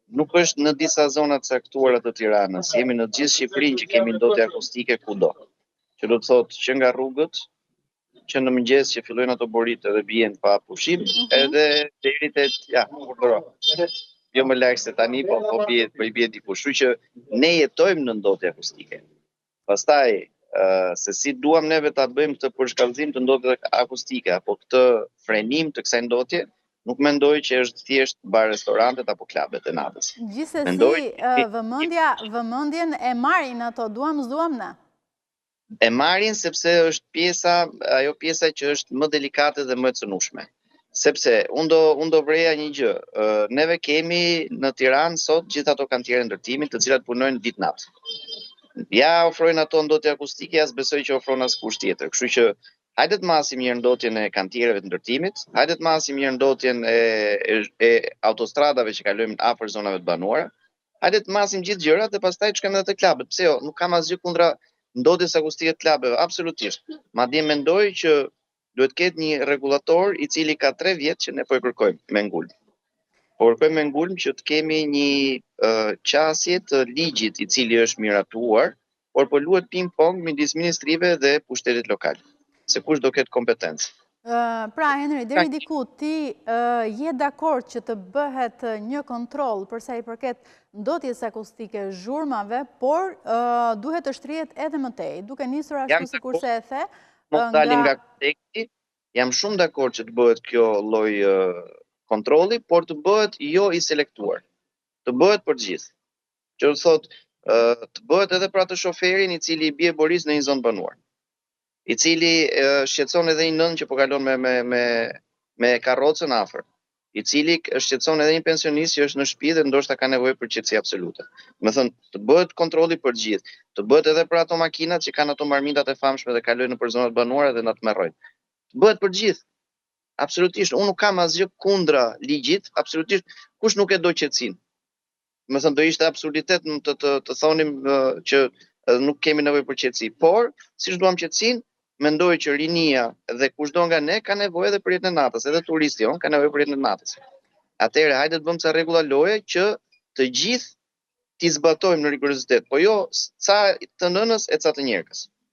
nuk është në disa zona caktuara të Tiranës. Jemi në gjithë Shqipërinë që kemi ndotje akustike kudo. Që do të thotë që nga rrugët, që në mëngjes që fillojnë ato boritë dhe bien pa pushim, edhe deri te urdhëro. Jo më larg se tani, po i bie diku. Kështu që ne jetojmë në ndotje akustike. Pastaj se si duam neve ta bëjmë këtë përshkallëzim të ndotjeve akustike apo këtë frenim të kësaj ndotje, nuk mendoj që është thjesht bar restorantet apo klubet e natës. Gjithsesi, vëmendjen e marrin ato, duam s'duam ne. E marrin sepse është ajo pjesa që është më delikate dhe më e cënueshme. Sepse unë do vreja një gjë. Neve kemi në Tiranë sot gjithë ato kantiere ndërtimi, të cilat punojnë ditë natë. Ja ofrojnë ato ndotje akustike, as besoj që ofron askush tjetër. Kështu që hajde të masim një ndotjen e kantiereve të ndërtimit, hajde të masim një ndotjen e autostradave që kalojmë afër zonave të banuara. Hajde të masim gjithë gjërat dhe pastaj të shkojmë edhe te klubet. Pse jo, nuk kam asgjë kundra ndotjes akustike të klubeve, absolutisht. Madje mendoj që duhet ketë një rregullator i cili ka 3 vjet që ne po e kërkojmë me ngulm. Po kërkojmë me ngulm që të kemi një qasje të ligjit i cili është miratuar, por po luhet ping-pong midis ministrive dhe pushtetit lokal. Se kush do ketë kompetencë. Pra, Henry, deri diku, ti je dakord që të bëhet një kontroll përsa i përket ndotjes akustike zhurmave, por duhet të shtrihet edhe më tej, duke nisur ashtu sikur se e the. Mos dalim nga konteksti, jam shumë dakord që të bëhet kjo lloj kontrolli, por të bëhet jo i selektuar. Të bëhet për gjithë. Që do thotë të bëhet edhe për atë shoferin i cili i bie boris në një zonë banuar, i cili shqetëson edhe një nën që po kalon me karrocën afër, i cili shqetëson edhe një pensionist që është në shtëpi dhe ndoshta ka nevojë për qetësi absolute. Do të thonë, të bëhet kontrolli për gjithë, të bëhet edhe për ato makinat që kanë ato marmitat e famshme dhe kalojnë nëpër zonat banuara dhe na tmerrojnë. Të bëhet për gjithë. Absolutisht, unë nuk kam asgjë kundra ligjit, absolutisht, kush nuk e do qetësinë. Do të thonë, do ishte absurditet të thonim që nuk kemi nevojë për qetësi, por siç duam qetësinë, mendoj që rinia dhe kushdo nga ne ka nevojë edhe për jetën e natës, edhe turisti ka nevojë për jetën e natës. Atëherë hajde të bëjmë ca rregulla loje që të gjithë t'i zbatojmë në rigorozitet, po jo ca të nënës e ca të njerëkës.